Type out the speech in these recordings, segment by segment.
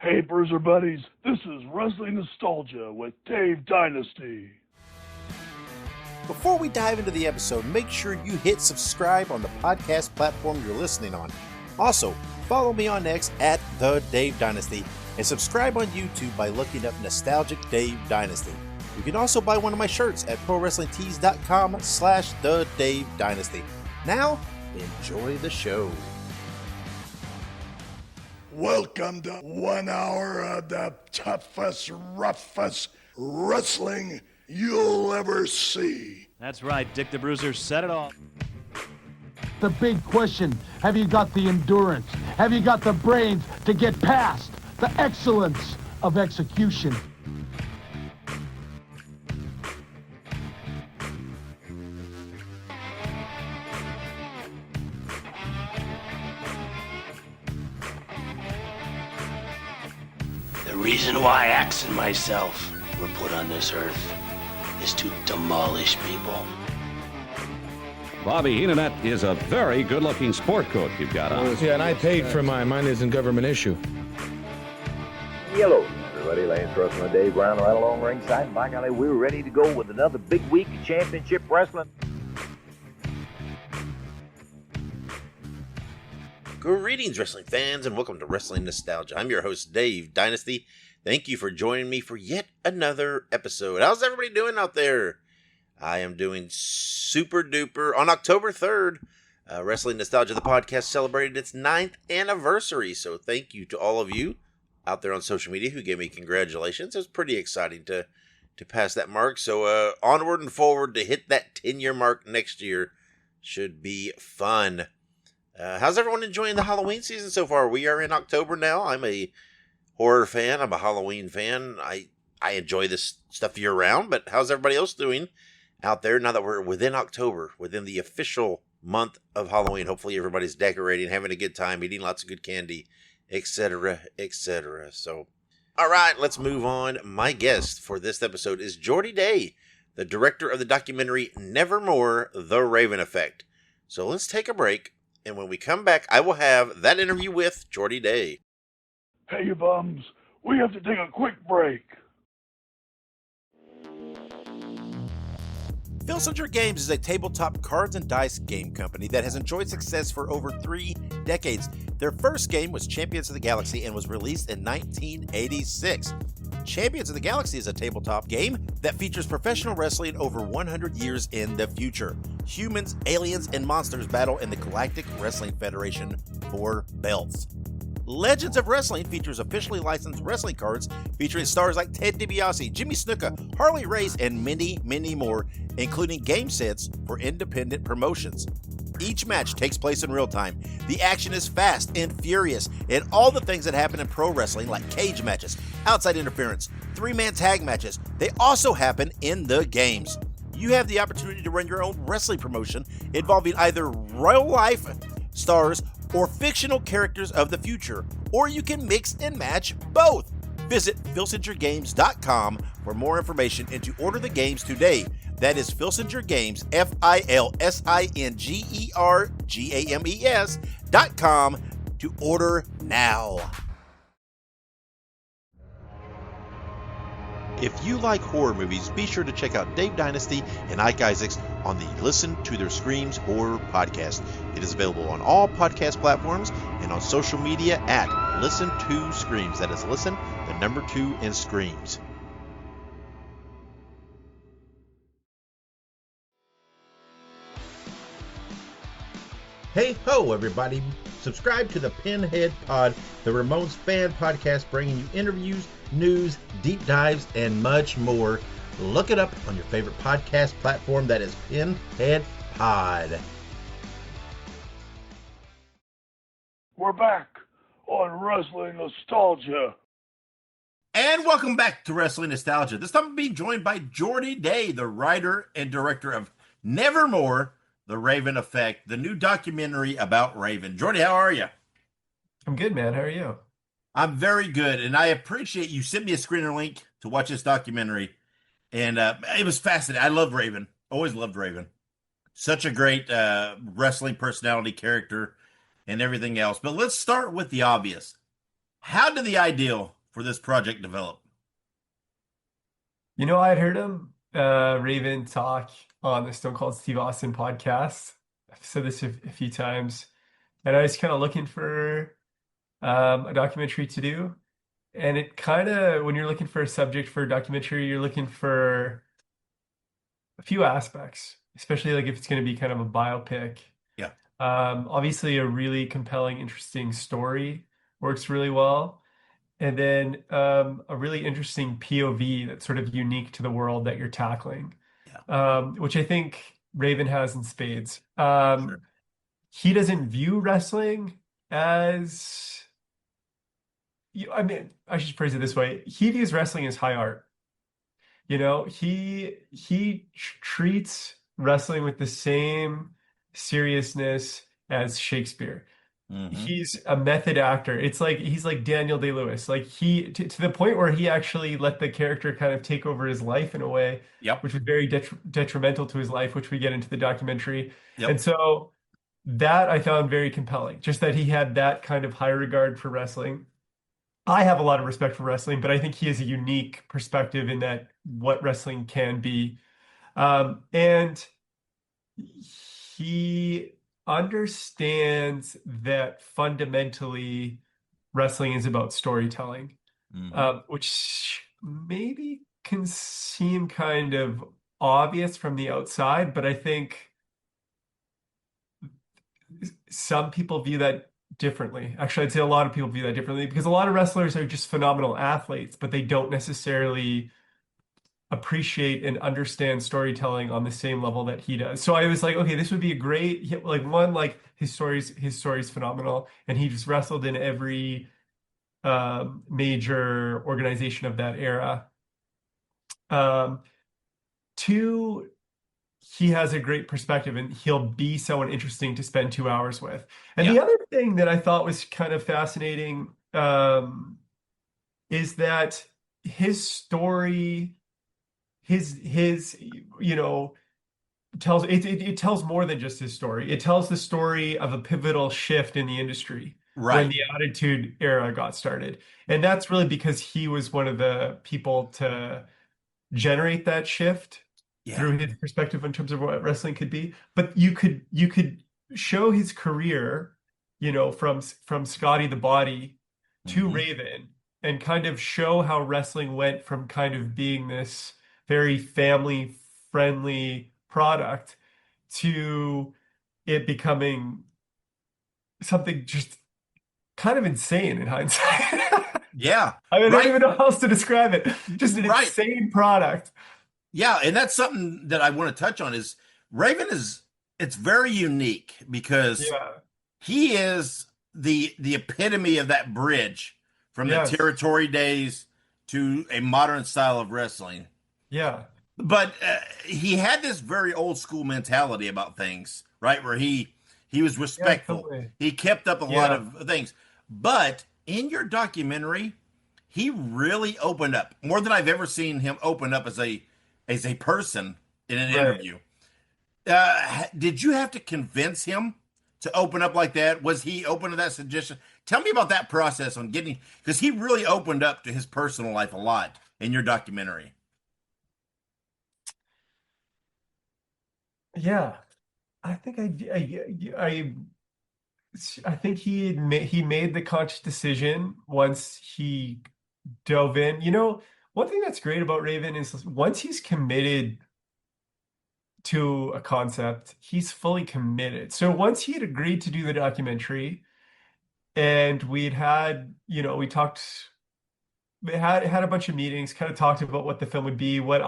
Hey, Bruiser Buddies, this is Wrestling Nostalgia with Dave Dynasty. Before we dive into the episode, make sure you hit subscribe on the podcast platform you're listening on. Also, follow me on X at The Dave Dynasty and subscribe on YouTube by looking up Nostalgic Dave Dynasty. You can also buy one of my shirts at ProWrestlingTees.com/The Dave Dynasty. Now, enjoy the show. Welcome to 1 hour of the toughest, roughest wrestling you'll ever see. That's right, Dick the Bruiser said it all. The big question, have you got the endurance? Have you got the brains to get past the excellence of execution? The reason why Axe and myself were put on this earth is to demolish people. Bobby Heenan, that is a very good-looking sport coat you've got on. Yeah, and I paid for mine. Mine isn't government issue. Hello, everybody. Lance Russell and Dave Brown right along ringside. And by golly, we're ready to go with another big week of championship wrestling. Greetings, wrestling fans, and welcome to Wrestling Nostalgia. I'm your host, Dave Dynasty. Thank you for joining me for yet another episode. How's everybody doing out there? I am doing super duper. On October 3rd, Wrestling Nostalgia, the podcast, celebrated its 9th anniversary. So thank you to all of you out there on social media who gave me congratulations. It was pretty exciting to pass that mark. So onward and forward to hit that 10-year mark next year should be fun. How's everyone enjoying the Halloween season so far? We are in October now. I'm a horror fan. I'm a Halloween fan. I enjoy this stuff year round, but how's everybody else doing out there now that we're within October, within the official month of Halloween? Hopefully everybody's decorating, having a good time, eating lots of good candy, etc., etc. So, all right, let's move on. My guest for this episode is Geordie Day, the director of the documentary Nevermore, The Raven Effect. So let's take a break. And when we come back, I will have that interview with Geordie Day. Hey, you bums, we have to take a quick break. Filsinger Games is a tabletop cards and dice game company that has enjoyed success for over 3 decades. Their first game was Champions of the Galaxy and was released in 1986. Champions of the Galaxy is a tabletop game that features professional wrestling over 100 years in the future. Humans, aliens, and monsters battle in the Galactic Wrestling Federation for belts. Legends of Wrestling features officially licensed wrestling cards featuring stars like Ted DiBiase, Jimmy Snuka, Harley Race, and many, many more, including game sets for independent promotions. Each match takes place in real time. The action is fast and furious, and all the things that happen in pro wrestling, like cage matches, outside interference, 3-man tag matches, they also happen in the games. You have the opportunity to run your own wrestling promotion involving either real life stars or fictional characters of the future, or you can mix and match both. Visit filsingergames.com for more information and to order the games today. That is Filsinger Games, FILSINGERGAMES.com to order now. If you like horror movies, be sure to check out Dave Dynasty and Ike Isaacs on the Listen to Their Screams Horror Podcast. It is available on all podcast platforms and on social media at Listen to Screams. That is Listen, the number 2 in Screams. Hey ho, everybody. Subscribe to the Pinhead Pod, the Ramones fan podcast, bringing you interviews, news, deep dives, and much more. Look it up on your favorite podcast platform. That is Pinhead Pod. We're back on Wrestling Nostalgia. And welcome back to Wrestling Nostalgia. This time I'm being joined by Geordie Day, the writer and director of Nevermore, The Raven Effect, the new documentary about Raven. Geordie, how are you? I'm good, man. How are you? I'm very good, and I appreciate you sent me a screener link to watch this documentary, and it was fascinating. I love Raven. Always loved Raven. Such a great wrestling personality, character, and everything else. But let's start with the obvious. How did the idea for this project develop? You know, I'd heard him, Raven talk on the Stone Cold Steve Austin podcast. I've said this a few times, and I was kind of looking for a documentary to do. And it kind of, when you're looking for a subject for a documentary, you're looking for a few aspects, especially like if it's going to be kind of a biopic. Yeah. Obviously, a really compelling, interesting story works really well. And then a really interesting POV that's sort of unique to the world that you're tackling, which I think Raven has in spades. Sure. He doesn't view wrestling as, I mean, I should phrase it this way. He views wrestling as high art. You know, he treats wrestling with the same seriousness as Shakespeare. He's a method actor. It's like he's like Daniel Day-Lewis. Like he to the point where he actually let the character kind of take over his life in a way, which was very detrimental to his life, which we get into the documentary. And so that I found very compelling. Just that he had that kind of high regard for wrestling. I have a lot of respect for wrestling, but I think he has a unique perspective in that what wrestling can be. And he understands that fundamentally wrestling is about storytelling, which maybe can seem kind of obvious from the outside, but I think some people view that differently. Actually, I'd say a lot of people view that differently because a lot of wrestlers are just phenomenal athletes, but they don't necessarily appreciate and understand storytelling on the same level that he does. So I was like, okay, this would be a great, like one, like his story's phenomenal, and he just wrestled in every major organization of that era. Two, he has a great perspective and he'll be someone interesting to spend 2 hours with. And the other thing that I thought was kind of fascinating is that his story, his you know, tells it tells more than just his story. It tells the story of a pivotal shift in the industry when the Attitude Era got started. And that's really because he was one of the people to generate that shift through his perspective in terms of what wrestling could be. But you could show his career, you know, from Scotty the Body to Raven, and kind of show how wrestling went from kind of being this very family friendly product to it becoming something just kind of insane in hindsight. I mean, I don't even know how else to describe it. Just an insane product. Yeah, and that's something that I want to touch on is Raven it's very unique because he is the epitome of that bridge from the territory days to a modern style of wrestling. But he had this very old school mentality about things, right? Where he was respectful. He kept up a lot of things. But in your documentary, he really opened up more than I've ever seen him open up as a person in an interview. Did you have to convince him to open up like that? Was he open to that suggestion? Tell me about that process on getting, because he really opened up to his personal life a lot in your documentary. Yeah, I think I think he made the conscious decision once he dove in. You know, one thing that's great about Raven is once he's committed to a concept, he's fully committed. So once he had agreed to do the documentary, and we had a bunch of meetings, kind of talked about what the film would be, why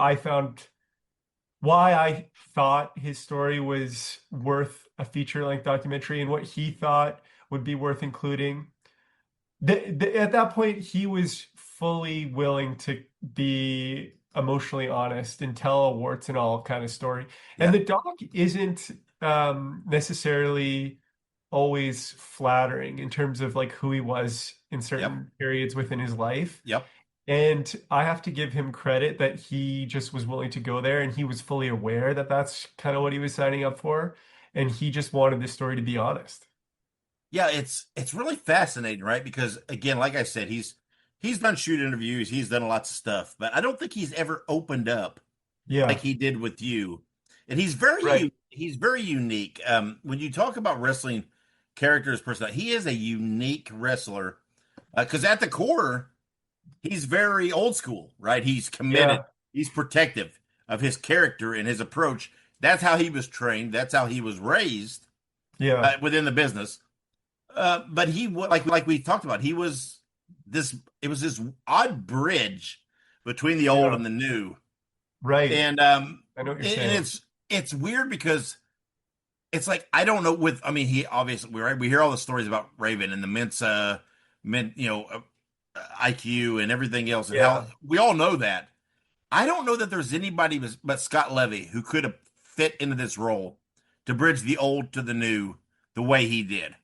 I thought his story was worth a feature-length documentary, and what he thought would be worth including. At that point, he was fully willing to be emotionally honest and tell a warts and all kind of story. And the doc isn't necessarily always flattering in terms of like who he was in certain periods within his life. And I have to give him credit that he just was willing to go there, and he was fully aware that that's kind of what he was signing up for. And he just wanted this story to be honest. Yeah, it's really fascinating, right? Because again, like I said, he's done shoot interviews, he's done lots of stuff, but I don't think he's ever opened up like Yeah, he did with you. And right. he's very unique. When you talk about wrestling characters, person, he is a unique wrestler because at the core, he's very old school, right? He's committed, Yeah, he's protective of his character and his approach. That's how he was trained. That's how he was raised yeah, within the business. But like we talked about, he was this. It was this odd bridge between the old yeah, and the new, right. and I know what you're and saying. it's weird because it's like I don't know. With I mean, he obviously we hear all the stories about Raven and the Mensa, IQ and everything else, and Yeah. how we all know that. I don't know that there's anybody but Scott Levy who could have fit into this role to bridge the old to the new the way he did.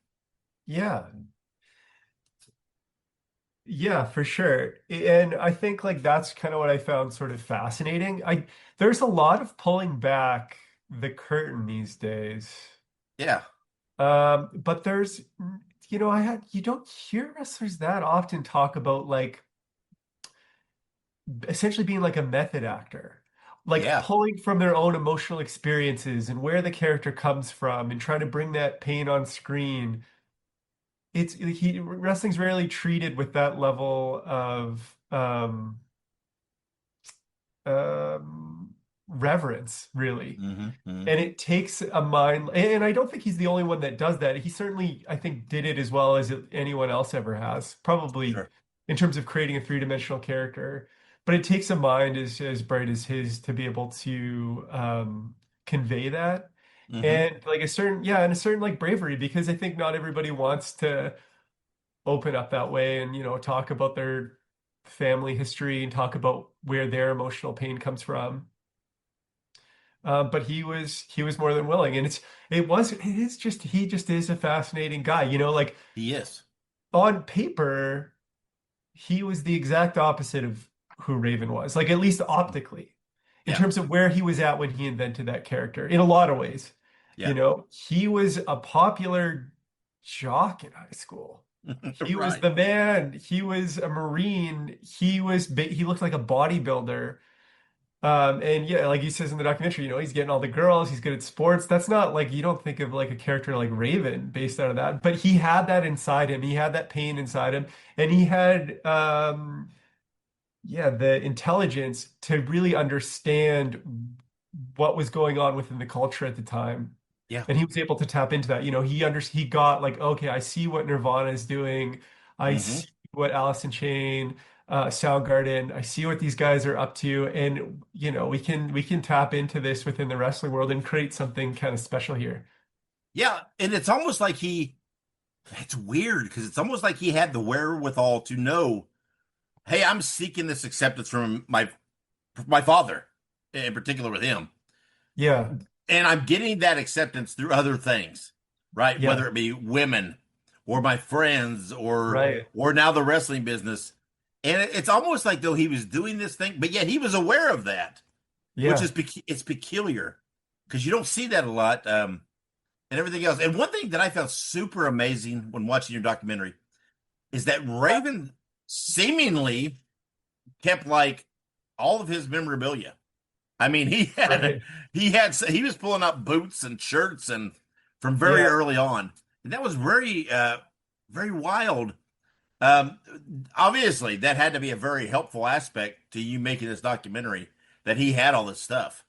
Yeah. Yeah, for sure. And I think like that's kind of what I found sort of fascinating. There's a lot of pulling back the curtain these days. Yeah. But there's you don't hear wrestlers that often talk about like essentially being like a method actor, like Yeah. pulling from their own emotional experiences and where the character comes from and trying to bring that pain on screen. Wrestling's rarely treated with that level of um, reverence, really. Hmm. And it takes a mind, and I don't think he's the only one that does that. He certainly, I think, did it as well as anyone else ever has, probably Sure. in terms of creating a three-dimensional character. But it takes a mind as bright as his to be able to convey that. Hmm. And like a certain, yeah, and a certain like bravery, because I think not everybody wants to open up that way and, talk about their family history and talk about where their emotional pain comes from. But he was more than willing, and it is just he just is a fascinating guy. Like He is. on paper, he was the exact opposite of who Raven was, like at least optically, in Yeah. terms of where he was at when he invented that character. In a lot of ways, Yeah. he was a popular jock in high school. He was Right. the man. He was a Marine. He looked like a bodybuilder. And yeah, like he says in the documentary, he's getting all the girls, he's good at sports. That's not like you don't think of like a character like Raven based out of that, but he had that inside him. He had that pain inside him, and he had yeah, the intelligence to really understand what was going on within the culture at the time. Yeah. And he was able to tap into that. He got like, okay, I see what Nirvana is doing. I Hmm. see what Alice in Chain, Soundgarden. I see what these guys are up to, and we can tap into this within the wrestling world and create something kind of special here. Yeah. And it's almost like it's weird because it's almost like he had the wherewithal to know, hey, I'm seeking this acceptance from my father, in particular with him. Yeah, And I'm getting that acceptance through other things, right? yeah, Whether it be women or my friends right. or now the wrestling business. And it's almost like though he was doing this thing, but yet he was aware of that, which Yeah, it's peculiar because you don't see that a lot, and everything else. And one thing that I found super amazing when watching your documentary is that Raven seemingly kept like all of his memorabilia. I mean, right. he was pulling out boots and shirts and from very Yeah. early on. And that was very wild. Um, Obviously, that had to be a very helpful aspect to you making this documentary that he had all this stuff.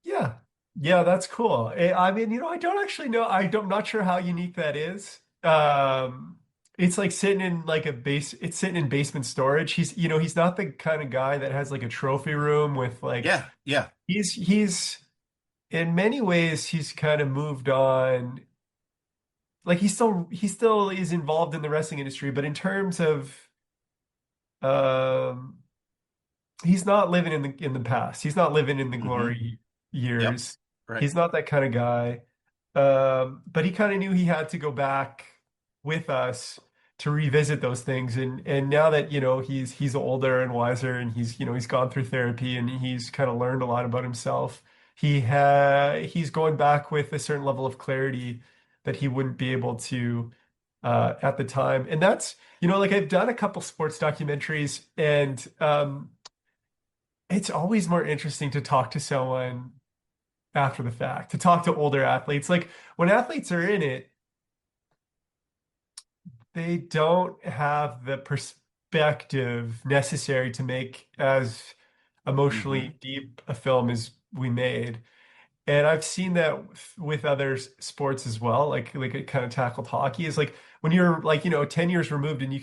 Yeah. Yeah, that's cool. I mean, I don't actually know. I'm not sure how unique that is. It's like sitting in like it's sitting in basement storage. He's not the kind of guy that has like a trophy room with like Yeah, yeah. he's in many ways he's kind of moved on. Like he still is involved in the wrestling industry, but in terms of um he's not living in the past. He's not living in the Hmm. glory Yep. years. Right. He's not that kind of guy. But he kind of knew he had to go back with us to revisit those things. And now that, he's older and wiser and he's gone through therapy and he's kind of learned a lot about himself, he's going back with a certain level of clarity that he wouldn't be able to at the time. And that's, like I've done a couple sports documentaries, and it's always more interesting to talk to someone after the fact, to talk to older athletes. Like when athletes are in it, they don't have the perspective necessary to make as emotionally deep a film as we made. And I've seen that with other sports as well. Like it kind of tackled hockey is like when you're like, 10 years removed and you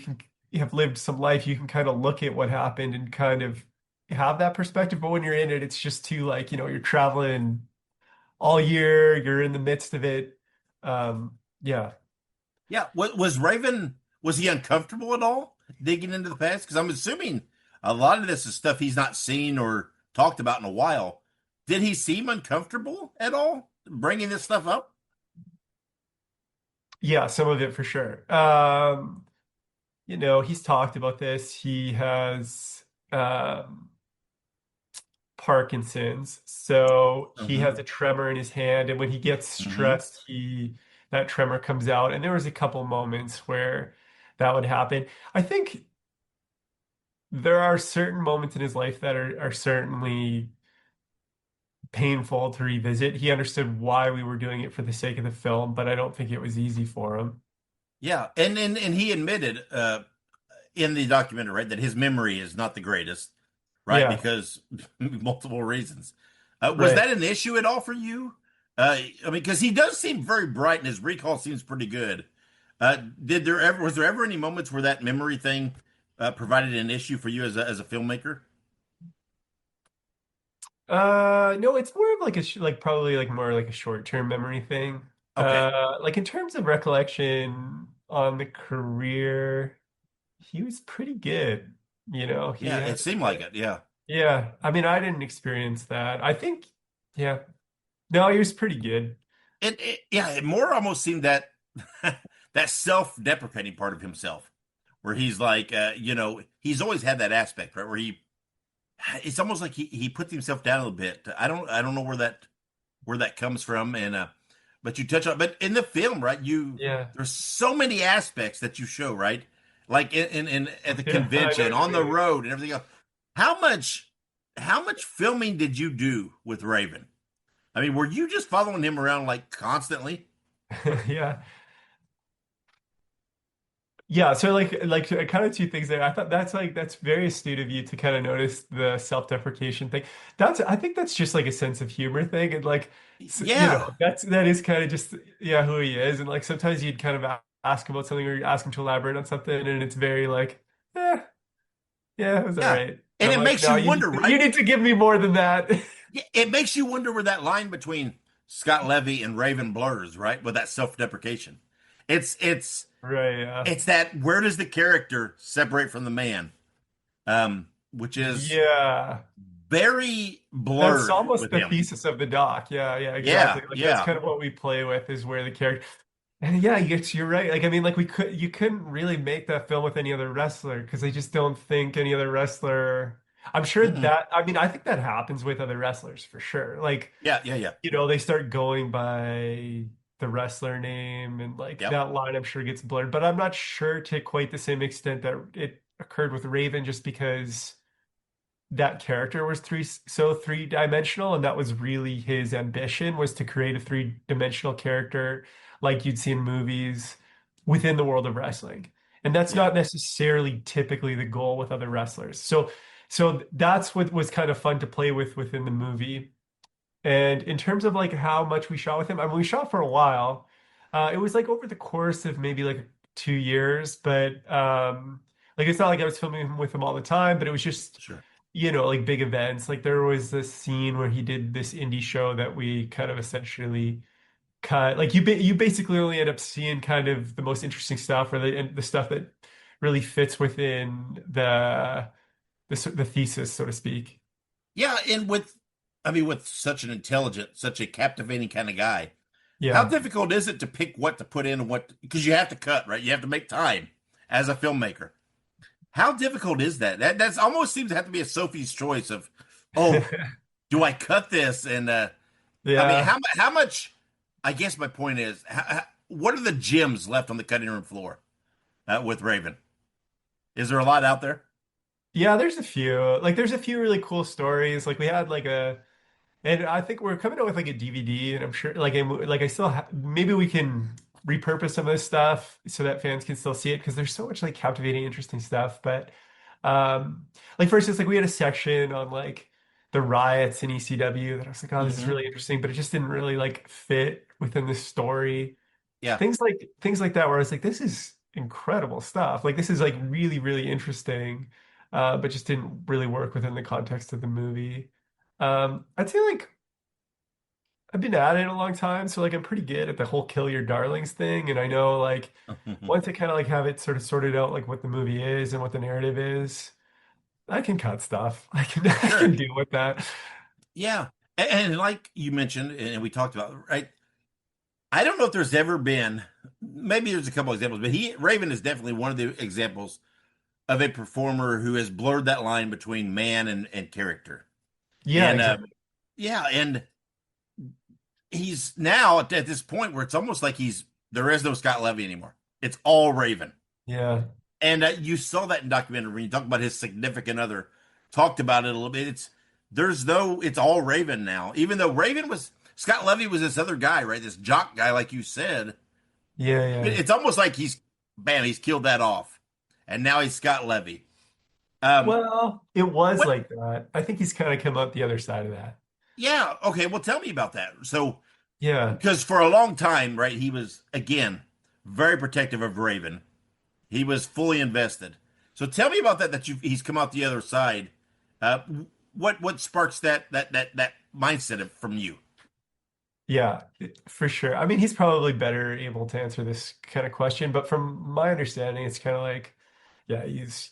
have lived some life, you can kind of look at what happened and kind of have that perspective. But when you're in it, it's just too like, you're traveling all year, you're in the midst of it. Yeah. Yeah. Was Raven, was he uncomfortable at all digging into the past? Because I'm assuming a lot of this is stuff he's not seen or talked about in a while. Did he seem uncomfortable at all bringing this stuff up? Yeah, some of it for sure. He's talked about this. He has Parkinson's, so he has a tremor in his hand, and when he gets stressed, that tremor comes out. And there was a couple moments where that would happen. I think there are certain moments in his life that are certainly painful to revisit. He understood why we were doing it for the sake of the film, but I don't think it was easy for him. Yeah, and he admitted in the documentary, right, that his memory is not the greatest, right? Yeah. Because multiple reasons. Was that an issue at all for you? I mean, because he does seem very bright, and his recall seems pretty good. Was there ever any moments where that memory thing provided an issue for you as a filmmaker? No, it's more of like probably like more like a short-term memory thing. Okay. Like in terms of recollection on the career, he was pretty good. Yeah, it seemed like it. Yeah. Yeah. I mean, I didn't experience that. I think, yeah. No, he was pretty good. It more almost seemed that that self-deprecating part of himself, where he's like, he's always had that aspect, right? Where it's almost like he puts himself down a little bit. I don't know where that comes from, and but you touch on, but in the film, right? There's so many aspects that you show, right? Like in at the convention, on the road, and everything else. How much filming did you do with Raven? I mean, were you just following him around like constantly? Yeah. Yeah, so like kind of two things there. I thought that's very astute of you to kind of notice the self-deprecation thing. I think that's just like a sense of humor thing, and like that is kind of just who he is. And like sometimes you'd kind of ask him about something or ask him to elaborate on something, and it's very like, yeah, it was all right. And it makes you wonder, right? You need to give me more than that. It makes you wonder where that line between Scott Levy and Raven blurs, right? With that self-deprecation. It's right, yeah. It's that, where does the character separate from the man? Which is very blurred. That's almost the him. Thesis of the doc. Yeah, exactly. That's kind of what we play with, is where the character. And you're right. Like, I mean, like you couldn't really make that film with any other wrestler, because I just don't think any other wrestler. I'm sure I think that happens with other wrestlers for sure. Like, yeah. They start going by the wrestler name, and like that line I'm sure gets blurred, but I'm not sure to quite the same extent that it occurred with Raven, just because that character was three-dimensional, and that was really his ambition, was to create a three-dimensional character like you'd see in movies within the world of wrestling. And that's not necessarily typically the goal with other wrestlers. So that's what was kind of fun to play with within the movie. And in terms of like how much we shot with him, I mean, we shot for a while. It was like over the course of maybe like 2 years, but like it's not like I was filming with him all the time, but it was just like big events. Like there was this scene where he did this indie show that we kind of essentially cut. Like you basically only end up seeing kind of the most interesting stuff, or the stuff that really fits within the thesis, so to speak. Yeah, and with such an intelligent, such a captivating kind of guy, Yeah. how difficult is it to pick what to put in and because you have to cut, right? You have to make time as a filmmaker. How difficult is that? That's almost seems to have to be a Sophie's choice of, do I cut this? And I mean, how much? I guess my point is, what are the gems left on the cutting room floor with Raven? Is there a lot out there? Yeah, there's a few. Like there's a few really cool stories. Like we had like and I think we're coming out with like a DVD, and I'm sure like I still maybe we can repurpose some of this stuff so that fans can still see it because there's so much like captivating, interesting stuff. But like for instance, like we had a section on like the riots in ECW that I was like, oh, this is really interesting, but it just didn't really like fit within the story. Yeah. Things like that where I was like, this is incredible stuff. Like this is like really, really interesting, but just didn't really work within the context of the movie. I'd say like I've been at it a long time, so like I'm pretty good at the whole kill your darlings thing. And I know like once I kind of like have it sort of sorted out like what the movie is and what the narrative is, I can cut stuff. I can deal with that. Yeah. And like you mentioned, and we talked about, right? I don't know if there's ever been, maybe there's a couple examples, but Raven is definitely one of the examples of a performer who has blurred that line between man and character. Yeah. And, exactly. yeah. And he's now at this point where it's almost like there is no Scott Levy anymore. It's all Raven. Yeah. And you saw that in documentary when you talk about his significant other, talked about it a little bit. It's all Raven now. Even though Scott Levy was this other guy, right? This jock guy, like you said. Yeah, yeah. It's almost like he's killed that off. And now he's Scott Levy. Well, it was like that. I think he's kind of come out the other side of that. Yeah. Okay. Well, tell me about that. So, yeah, because for a long time, right, he was, again, very protective of Raven. He was fully invested. So tell me about that he's come out the other side. What sparks that mindset from you? Yeah, for sure. I mean, he's probably better able to answer this kind of question, but from my understanding, it's kind of like, yeah, he's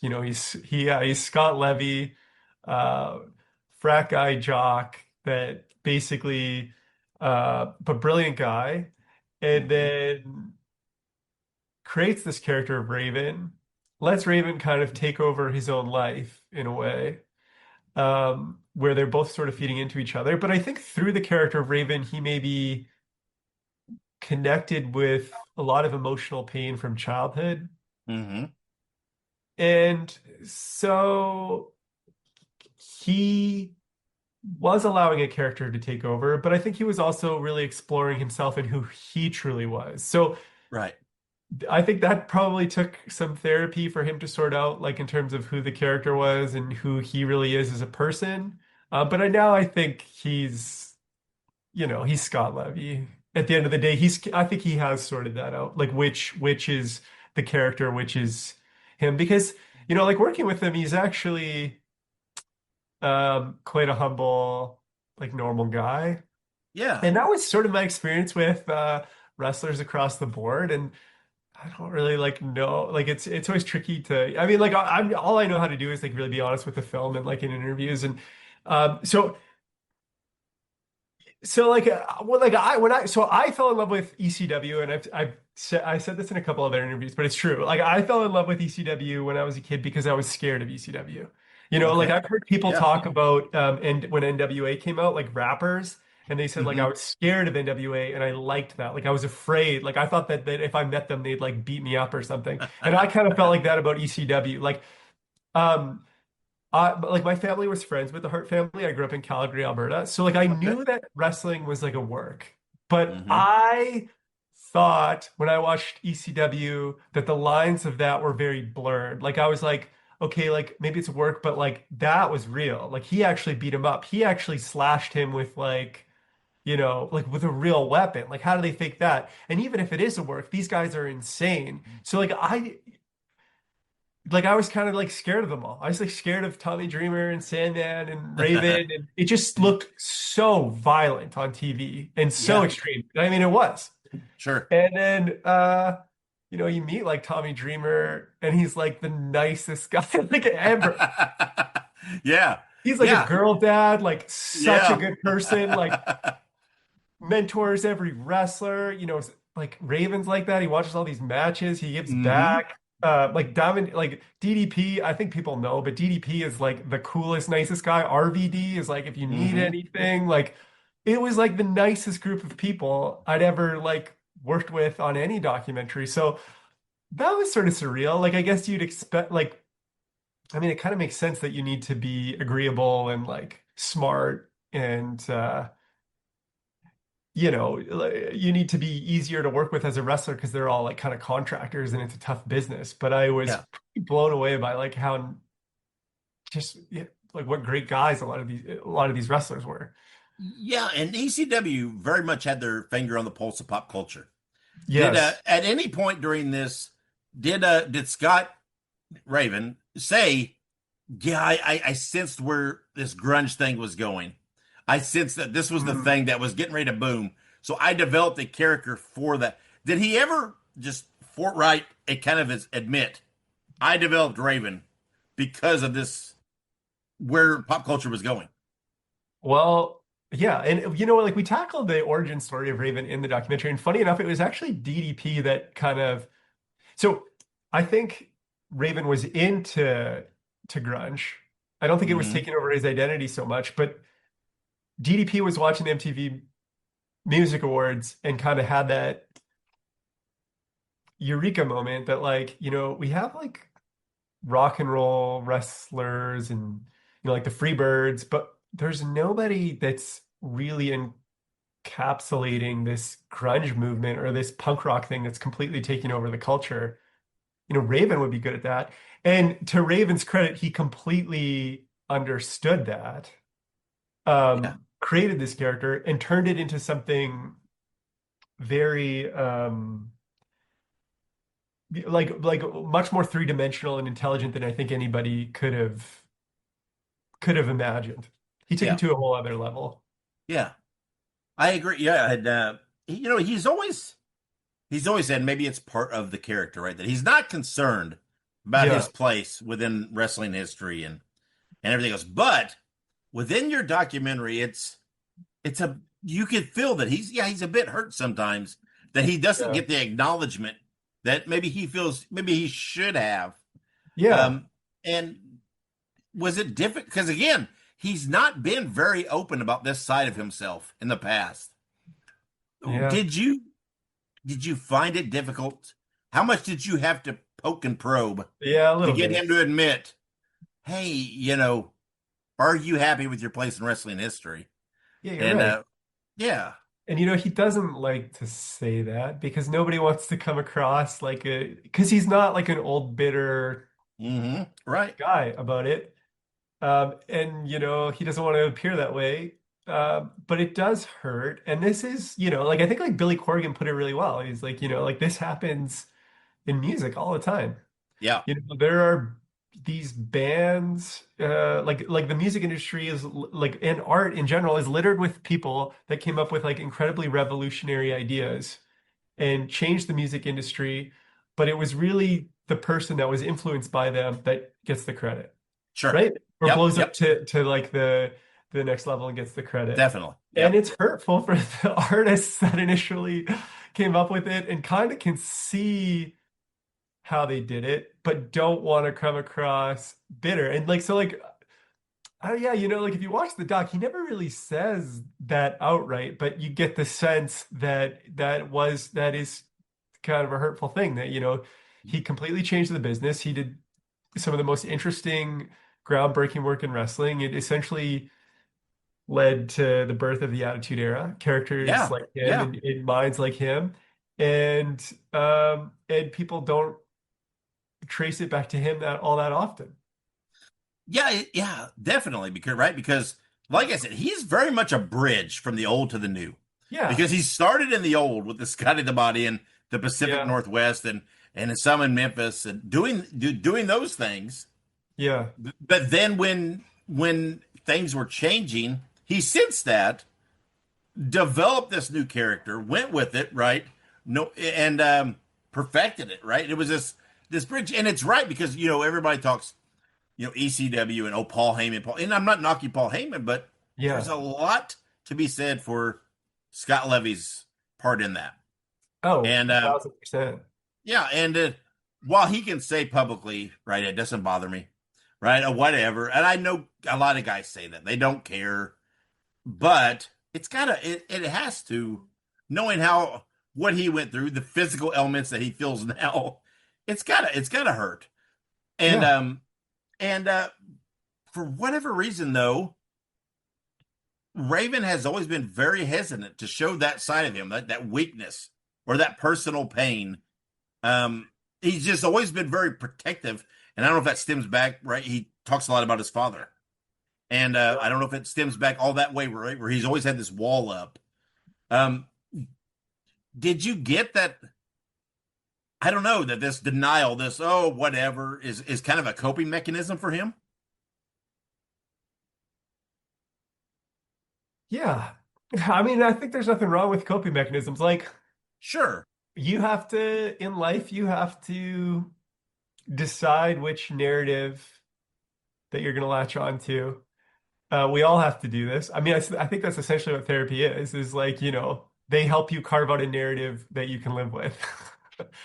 Scott Levy, frat guy jock that basically, but brilliant guy, and then creates this character of Raven, lets Raven kind of take over his own life in a way, where they're both sort of feeding into each other. But I think through the character of Raven, he may be connected with a lot of emotional pain from childhood. Mm-hmm. And so he was allowing a character to take over, but I think he was also really exploring himself and who he truly was. So right. I think that probably took some therapy for him to sort out, like in terms of who the character was and who he really is as a person. But I think he's Scott Levy. At the end of the day, I think he has sorted that out, like which is the character, which is him, because like working with him, he's actually quite a humble, like normal guy. Yeah. And that was sort of my experience with wrestlers across the board. And I don't really know, it's always tricky to, I mean, I'm all I know how to do is really be honest with the film and in interviews. And so I fell in love with ECW, and I said this in a couple other interviews, but it's true. I fell in love with ECW when I was a kid because I was scared of ECW. Okay. I've heard people talk about and when NWA came out, rappers, and they said I was scared of NWA and I liked that. I was afraid. I thought that if I met them, they'd beat me up or something. And I kind of felt like that about ECW. My family was friends with the Hart family. I grew up in Calgary, Alberta. So I knew that wrestling was a work. But I thought when I watched ECW that the lines of that were very blurred. I was okay, maybe it's work, but that was real. He actually beat him up. He actually slashed him with with a real weapon. How do they fake that? And even if it is a work, these guys are insane. So I was kind of scared of them all. I was scared of Tommy Dreamer and Sandman and Raven, and it just looked so violent on TV and so extreme. I mean, it was. Sure. And then you meet Tommy Dreamer, and he's the nicest guy ever. Yeah. He's a girl dad, such a good person, mentors every wrestler, Raven's like that. He watches all these matches, he gives back. Diamond, DDP, I think people know, but DDP is the coolest, nicest guy. RVD is if you need anything, it was the nicest group of people I'd ever worked with on any documentary. So that was sort of surreal. Like, I guess you'd expect, like, I mean, it kind of makes sense that you need to be agreeable and like smart and, you need to be easier to work with as a wrestler because they're all like kind of contractors and it's a tough business. But I was pretty blown away by like how like what great guys a lot of these wrestlers were. Yeah, and ECW very much had their finger on the pulse of pop culture. Yes. At any point during this, did Scott Raven say, "Yeah, I sensed where this grunge thing was going. I sensed that this was the thing that was getting ready to boom. So I developed a character for that." Did he ever just forthright admit, "I developed Raven because of this, where pop culture was going"? Well, yeah, and like we tackled the origin story of Raven in the documentary, and funny enough, it was actually DDP that so I think Raven was into grunge. I don't think it was taking over his identity so much, but DDP was watching the MTV Music Awards and kind of had that eureka moment that like, we have like rock and roll wrestlers and like the Freebirds, but there's nobody that's really encapsulating this grunge movement or this punk rock thing that's completely taking over the culture. Raven would be good at that. And to Raven's credit, he completely understood that, created this character and turned it into something very, like much more three-dimensional and intelligent than I think anybody could have imagined. He took it to a whole other level. Yeah, I agree. Yeah, and he's always said, maybe it's part of the character, right? That he's not concerned about his place within wrestling history and everything else. But within your documentary, you could feel that he's a bit hurt sometimes that he doesn't get the acknowledgement that maybe he feels maybe he should have. Yeah. And was it different? Because again, he's not been very open about this side of himself in the past. Yeah. Did you find it difficult? How much did you have to poke and probe to get him to admit, hey, are you happy with your place in wrestling history? Yeah, you're right. Yeah. And he doesn't like to say that because nobody wants to come across like because he's not like an old bitter guy about it. And he doesn't want to appear that way. But it does hurt. And this is, like I think like Billy Corgan put it really well. He's like, like this happens in music all the time. Yeah. There are these bands, like the music industry is like, and art in general is littered with people that came up with like incredibly revolutionary ideas and changed the music industry. But it was really the person that was influenced by them that gets the credit. Sure. Right? Or blows up to like the next level and gets the credit. Definitely. And it's hurtful for the artists that initially came up with it and kind of can see how they did it, but don't want to come across bitter. And like, so like, like if you watch the doc, he never really says that outright, but you get the sense that is kind of a hurtful thing that, he completely changed the business. He did some of the most interesting, groundbreaking work in wrestling. It essentially led to the birth of the Attitude Era, characters like him in minds like him, and people don't trace it back to him all that often. Yeah, definitely. Because like I said, he's very much a bridge from the old to the new. Yeah, because he started in the old with the Scotty the Body and the Pacific Northwest and some in Memphis and doing those things. Yeah, but then when things were changing, he sensed that, developed this new character, went with it, right? And perfected it, right? It was this bridge, and it's right because everybody talks, ECW and Paul Heyman, and I'm not knocking Paul Heyman, but there's a lot to be said for Scott Levy's part in that. Oh, and 1,000%. Yeah, and while he can say publicly, right, it doesn't bother me, right, or whatever, and I know a lot of guys say that they don't care, but it's it has to, knowing how what he went through, the physical elements that he feels now, it's gotta hurt. And for whatever reason, though, Raven has always been very hesitant to show that side of him, that weakness or that personal pain. He's just always been very protective. And I don't know if that stems back, right? He talks a lot about his father. And I don't know if it stems back all that way, right? Where he's always had this wall up. Did you get that? I don't know, that this denial, this, oh, whatever, is kind of a coping mechanism for him? Yeah. I mean, I think there's nothing wrong with coping mechanisms. Like, sure, you have to, in life, you have to decide which narrative that you're going to latch on to. We all have to do this. I mean, I think that's essentially what therapy is like, you know, they help you carve out a narrative that you can live with.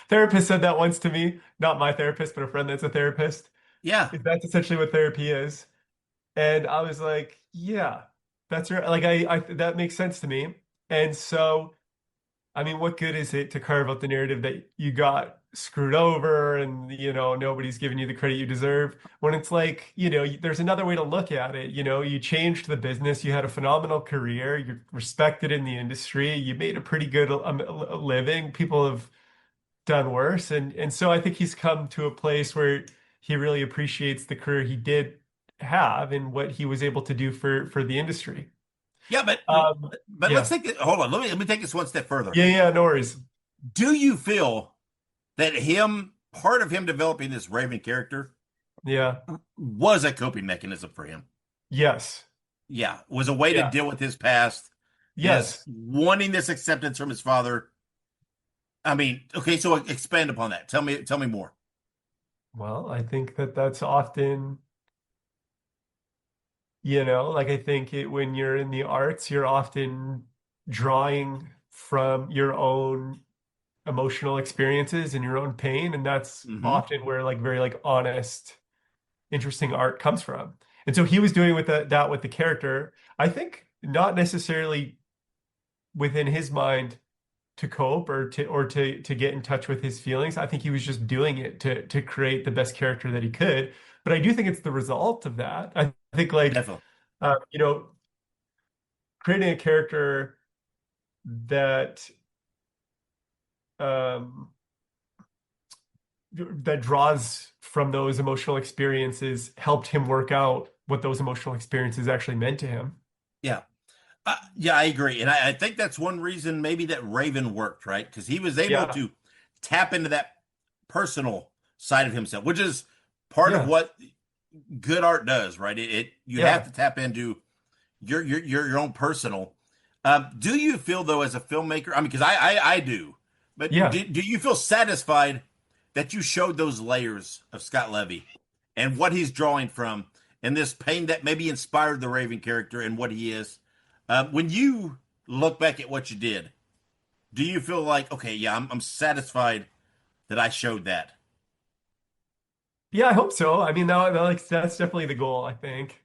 Therapist said that once to me, not my therapist, but a friend that's a therapist. Yeah. That's essentially what therapy is. And I was like, yeah, that's right. Like, I that makes sense to me. And so, I mean, what good is it to carve out the narrative that you got screwed over and, you know, nobody's giving you the credit you deserve, when it's like, you know, there's another way to look at it. You know, you changed the business, you had a phenomenal career, you're respected in the industry, you made a pretty good living. People have done worse. And so I think he's come to a place where he really appreciates the career he did have and what he was able to do for the industry. Yeah, but yeah. let's take it. Hold on, let me take this one step further. Yeah, no worries. Do you feel that part of him developing this Raven character, was a coping mechanism for him? Yes. Yeah, was a way to deal with his past. Yes, wanting this acceptance from his father. I mean, okay, so expand upon that. Tell me more. Well, I think that's often, you know, like, I think when you're in the arts, you're often drawing from your own emotional experiences and your own pain. And that's often where, like, very, like, honest, interesting art comes from. And so he was doing that with the character, I think, not necessarily within his mind to cope or to get in touch with his feelings. I think he was just doing it to create the best character that he could. But I do think it's the result of that. I think, like, you know, creating a character that that draws from those emotional experiences helped him work out what those emotional experiences actually meant to him. Yeah. Yeah, I agree. And I think that's one reason maybe that Raven worked, right? Because he was able to tap into that personal side of himself, which is part of what good art does, right? You have to tap into your own personal. Do you feel, though, as a filmmaker, I mean, because I do, but do you feel satisfied that you showed those layers of Scott Levy and what he's drawing from and this pain that maybe inspired the Raven character and what he is? When you look back at what you did, do you feel like, okay, yeah, I'm satisfied that I showed that? Yeah, I hope so. I mean, that's definitely the goal, I think.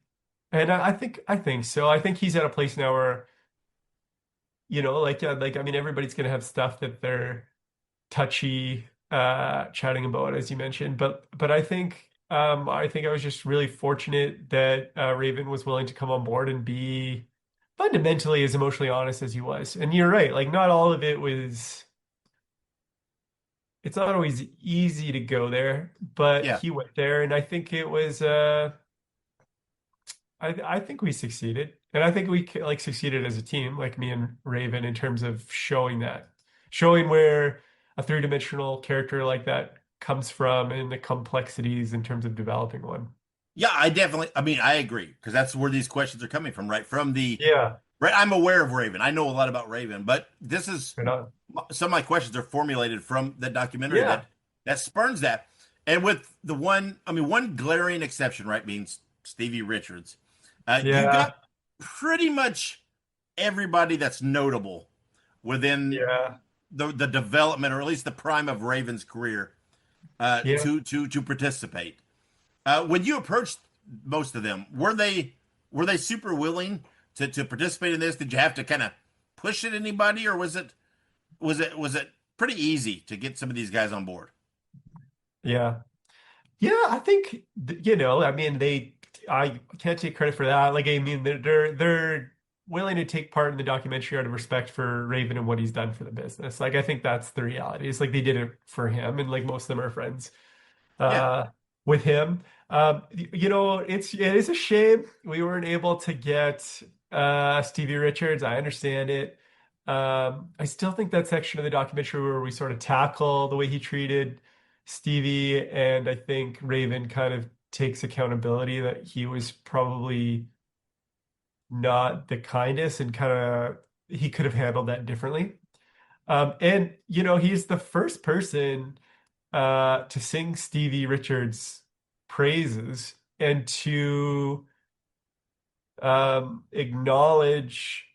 And I think so. I think he's at a place now where, you know, like, I mean, everybody's going to have stuff that they're touchy, chatting about, as you mentioned. But I think I was just really fortunate that Raven was willing to come on board and be fundamentally as emotionally honest as he was. And you're right, like, not all of it was, it's not always easy to go there, but he went there, and I think it was I think we succeeded. And I think we, like, succeeded as a team, like me and Raven, in terms of showing where a three-dimensional character like that comes from and the complexities in terms of developing one. Yeah, I agree, because that's where these questions are coming from, right? From the right. I'm aware of Raven. I know a lot about Raven, but this is some of my questions are formulated from the documentary that spurns that. And with the one glaring exception, right, being Stevie Richards, you got pretty much everybody that's notable within the development, or at least the prime of Raven's career, to participate. When you approached most of them, were they super willing to participate in this? Did you have to kind of push it anybody, or was it was it pretty easy to get some of these guys on board? Yeah. Yeah, I think I mean I can't take credit for that. Like I mean they're willing to take part in the documentary out of respect for Raven and what he's done for the business. Like I think that's the reality. It's like they did it for him and like most of them are friends with him. It is a shame we weren't able to get Stevie Richards. I understand it. I still think that section of the documentary where we sort of tackle the way he treated Stevie, and I think Raven kind of takes accountability that he was probably not the kindest and kind of he could have handled that differently. And he's the first person to sing Stevie Richards' praises and to acknowledge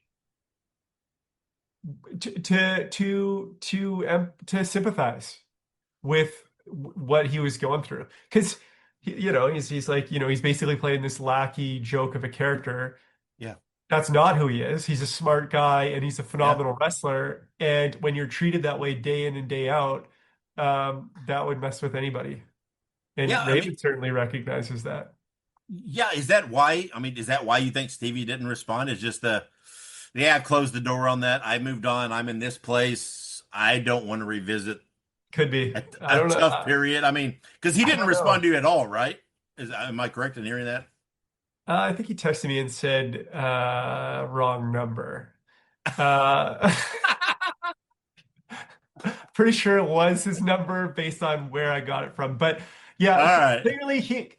to sympathize with what he was going through, because he's like he's basically playing this lackey joke of a character. Yeah, that's not who he is. He's a smart guy and he's a phenomenal wrestler, and when you're treated that way day in and day out, that would mess with anybody, and Raven certainly recognizes that. Yeah, is that why you think Stevie didn't respond? Is just I've closed the door on that, I moved on, I'm in this place, I don't want to revisit. Could be a tough period. I mean, because he didn't respond to you at all, right? Am I correct in hearing that? I think he texted me and said, wrong number. Pretty sure it was his number based on where I got it from. But yeah, clearly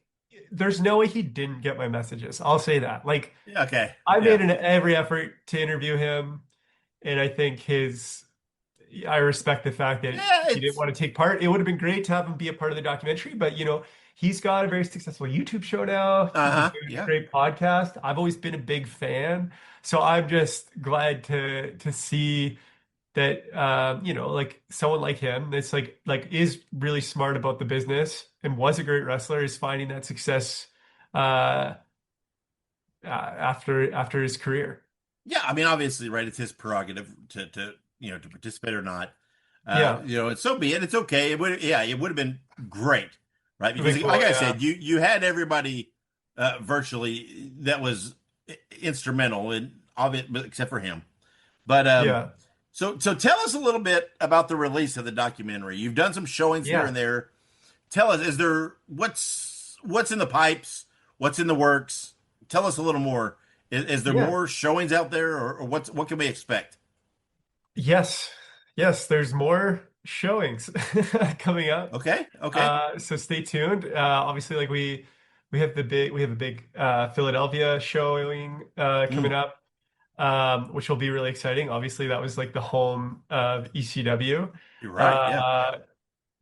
there's no way he didn't get my messages. I'll say that. Like, okay, I made every effort to interview him, and I think I respect the fact that he didn't want to take part. It would have been great to have him be a part of the documentary, but he's got a very successful YouTube show now. He's doing a great podcast. I've always been a big fan, so I'm just glad to see that like someone like him that's like is really smart about the business and was a great wrestler is finding that success after his career. Yeah, I mean, obviously, right? It's his prerogative to participate or not. And so be it. It's okay. It would have been great, right? Because like I said, you had everybody virtually that was instrumental in of it, except for him. But so tell us a little bit about the release of the documentary. You've done some showings here and there. Tell us, is there what's in the pipes? What's in the works? Tell us a little more. Is there more showings out there, or what can we expect? Yes, there's more showings coming up. Okay. So stay tuned. Obviously, like we have a big Philadelphia showing coming up, which will be really exciting. Obviously, that was like the home of ECW. You're right.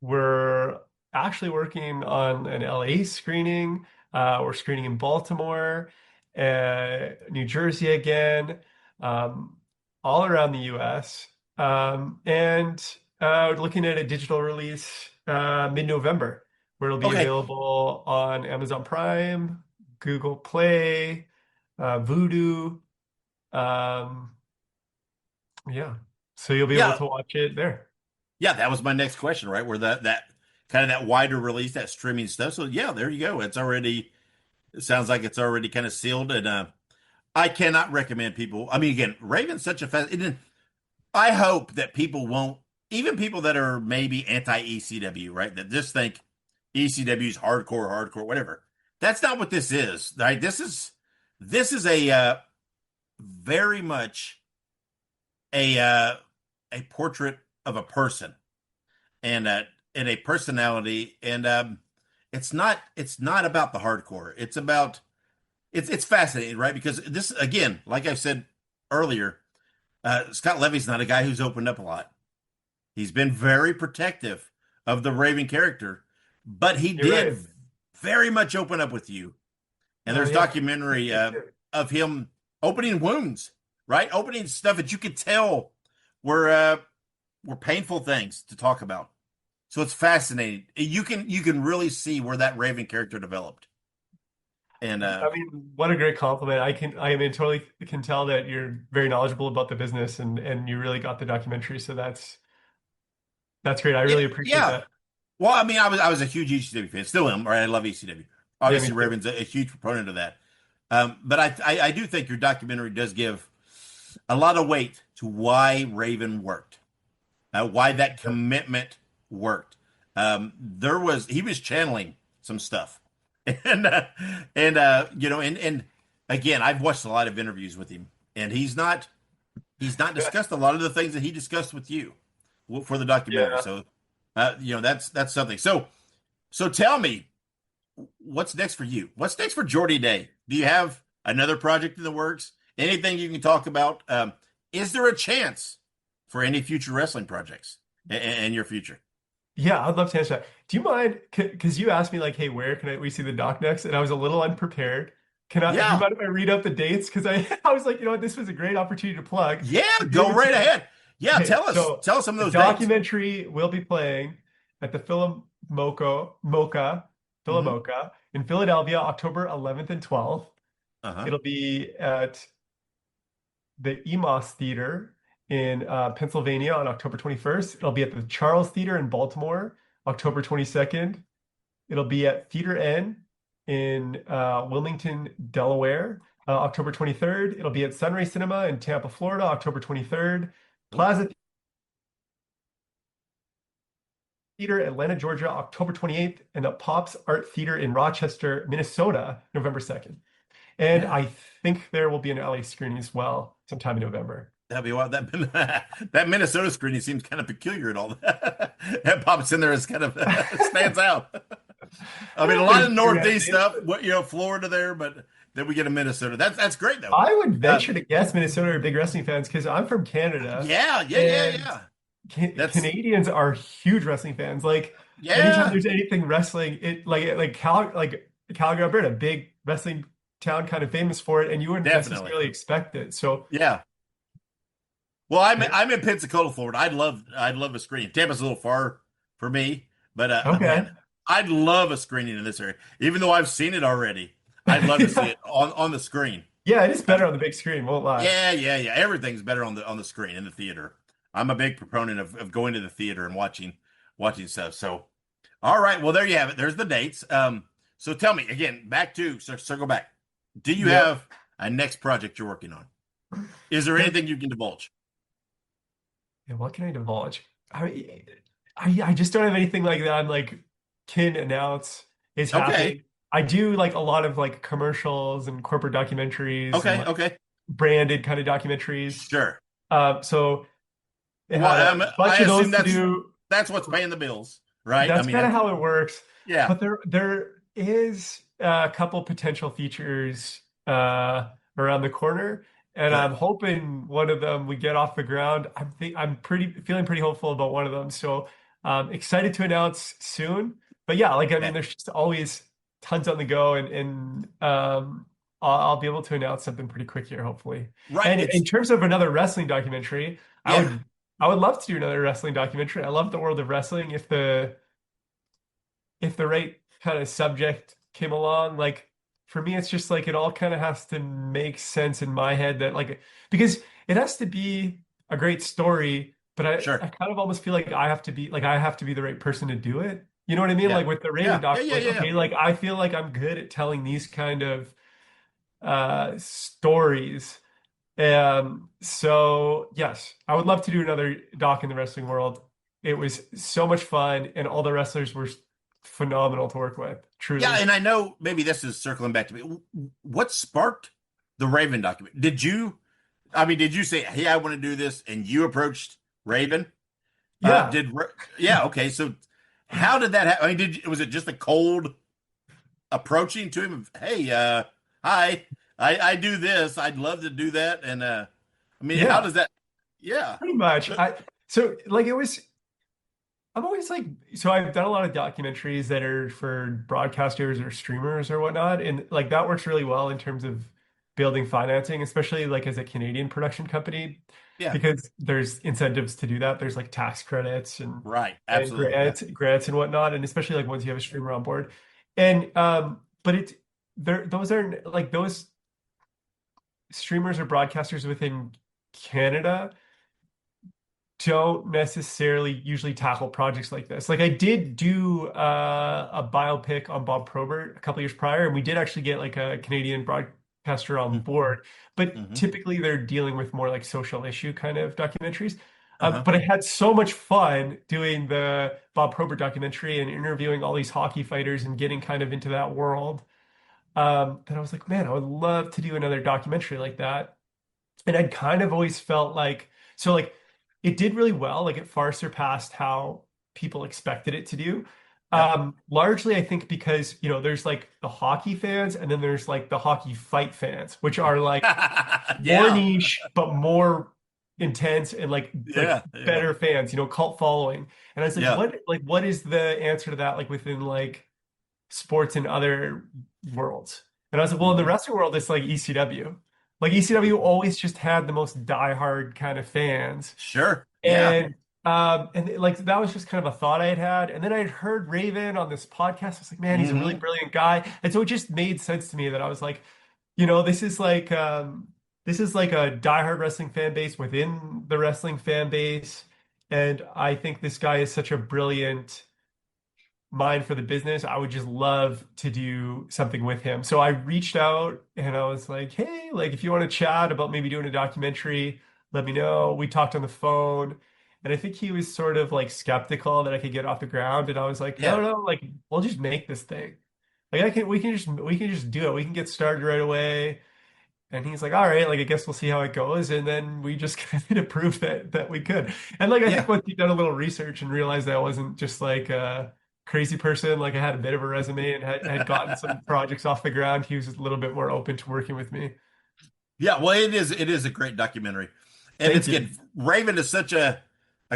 We're actually working on an LA screening. We're screening in Baltimore, New Jersey again. All around the US, and looking at a digital release mid-November, where it'll be available on Amazon Prime, Google Play, Vudu. So you'll be able to watch it there. Yeah, that was my next question, right? Where that kind of that wider release, that streaming stuff. So yeah, there you go. It sounds like it's already kind of sealed, and I cannot recommend people. I mean, again, Raven's such a I hope that people won't, even people that are maybe anti-ECW, right? That just think ECW's hardcore, whatever. That's not what this is, right? This is a very much a portrait of a person and a personality, and it's not about the hardcore. It's about it's fascinating, right? Because this, again, like I said earlier, Scott Levy's not a guy who's opened up a lot. He's been very protective of the Raven character, but he did very much open up with you. And there's documentary of him opening wounds, right? Opening stuff that you could tell were painful things to talk about. So it's fascinating. You can really see where that Raven character developed. And I mean, what a great compliment. Totally can tell that you're very knowledgeable about the business and you really got the documentary. So that's great. I really appreciate yeah. that. Well, I mean, I was a huge ECW fan, still am. Right, I love ECW. Obviously, me too. Raven's a huge proponent of that. But I do think your documentary does give a lot of weight to why Raven worked, why that commitment worked. He was channeling some stuff, and again, I've watched a lot of interviews with him, and he's not discussed a lot of the things that he discussed with you for the documentary. So, that's something. So tell me, what's next for you? What's next for Geordie Day? Do you have another project in the works? Anything you can talk about? Is there a chance for any future wrestling projects in your future? Yeah, I'd love to answer that. Do you mind? Because you asked me like, "Hey, where can we see the doc next?" And I was a little unprepared. Do you mind if I read out the dates? Because I was like, this was a great opportunity to plug. Yeah, go right ahead. Yeah, Okay, tell us some of those the documentary will be playing at the Philomoka in Philadelphia, October 11th and 12th. It'll be at the EMOS Theater in Pennsylvania on October 21st. It'll be at the Charles Theater in Baltimore, October 22nd. It'll be at Theater N in Wilmington, Delaware, October 23rd. It'll be at Sunray Cinema in Tampa, Florida, October 23rd. Plaza Theater, Atlanta, Georgia, October 28th, and the Pops Art Theater in Rochester, Minnesota, November 2nd. And I think there will be an LA screening as well sometime in November. That'd be wild. That Minnesota screening seems kind of peculiar and all that. That pops in there as kind of stands out. I mean, a lot of Northeast stuff, Florida there, but then we get a Minnesota. That's great though. I would venture to guess Minnesota are big wrestling fans because I'm from Canada. Yeah. Canadians are huge wrestling fans. Like anytime there's anything wrestling, Calgary, Alberta, big wrestling town, kind of famous for it, and you wouldn't necessarily expect it. So yeah. Well, I'm in Pensacola, Florida. I'd love a screening. Tampa's a little far for me, but man, I'd love a screening in this area. Even though I've seen it already, I'd love to see it on the screen. Yeah, it is better on the big screen. Won't lie. Yeah. Everything's better on the screen in the theater. I'm a big proponent of going to the theater and watching stuff. So, all right. Well, there you have it. There's the dates. So tell me again. Circle back. Do you have a next project you're working on? Is there anything you can divulge? Yeah, what can I divulge? I just don't have anything like that. I'm like can announce is happening. I do like a lot of like commercials and corporate documentaries. Okay. Branded kind of documentaries. Sure. So I assume that's what's paying the bills, right? That's kind of how it works. Yeah. But there is a couple potential features around the corner. And I'm hoping one of them we get off the ground. I'm feeling pretty hopeful about one of them. So excited to announce soon. But yeah, there's just always tons on the go, and I'll be able to announce something pretty quick here, hopefully. Right. And in terms of another wrestling documentary, I would love to do another wrestling documentary. I love the world of wrestling. If the right kind of subject came along, like. For me, it's just like it all kind of has to make sense in my head because it has to be a great story, but I kind of almost feel like I have to be the right person to do it. You know what I mean? Like with the Raven doc, I feel like I'm good at telling these kind of stories. So yes, I would love to do another doc in the wrestling world. It was so much fun, and all the wrestlers were phenomenal to work with. Truly. Yeah, and I know maybe this is circling back to me. What sparked the Raven document? Did you say, "Hey, I want to do this," and you approached Raven? Yeah. Okay. So, how did that happen? I mean, was it just a cold approaching to him? Of, hey, hi, I do this. I'd love to do that. And how does that? Yeah, pretty much. I'm always like, so I've done a lot of documentaries that are for broadcasters or streamers or whatnot. And like that works really well in terms of building financing, especially like as a Canadian production company. Yeah. Because there's incentives to do that. There's like tax credits and absolutely grants and whatnot. And especially like once you have a streamer on board. And but those are like those streamers or broadcasters within Canada don't necessarily usually tackle projects like this. Like I did do a biopic on Bob Probert a couple years prior, and we did actually get like a Canadian broadcaster on board, but typically they're dealing with more like social issue kind of documentaries. But I had so much fun doing the Bob Probert documentary and interviewing all these hockey fighters and getting kind of into that world, that I was like, man, I would love to do another documentary like that. And I'd kind of always felt like, so like it did really well. Like it far surpassed how people expected it to do. Largely, I think because, you know, there's like the hockey fans and then there's like the hockey fight fans, which are like more niche, but more intense and like better fans, you know, cult following. And I was like, what is the answer to that? Like within like sports and other worlds. And I was like, well, in the wrestling world, it's like ECW. Like ECW always just had the most diehard kind of fans. Sure. And like that was just kind of a thought I had. And then I had heard Raven on this podcast. I was like, man, he's a really brilliant guy. And so it just made sense to me that I was like, you know, this is like a diehard wrestling fan base within the wrestling fan base. And I think this guy is such a brilliant mind for the business. I would just love to do something with him. So I reached out and I was like, hey, like if you want to chat about maybe doing a documentary, let me know. We talked on the phone and I think he was sort of like skeptical that I could get off the ground. And I was like, no, like we'll just make this thing. Like we can just do it. We can get started right away. And he's like, all right, like I guess we'll see how it goes. And then we just kind of proved that we could. And like I think once you done a little research and realized that I wasn't just like crazy person, like I had a bit of a resume and had gotten some projects off the ground, he was a little bit more open to working with me. Yeah, well, it is a great documentary. And it's good. Raven is such a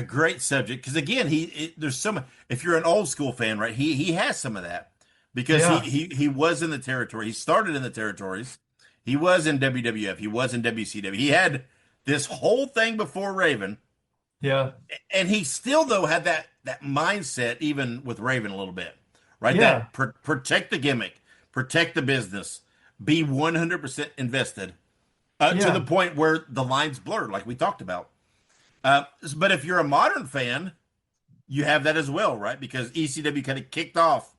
great subject because again, there's some, if you're an old school fan, right, he has some of that because he was in the territory. He started in the territories. He was in WWF. He was in WCW. He had this whole thing before Raven. Yeah. And he still, though, had that mindset, even with Raven a little bit, right? Yeah. That protect the gimmick, protect the business, be 100% invested to the point where the lines blurred, like we talked about. But if you're a modern fan, you have that as well, right? Because ECW kind of kicked off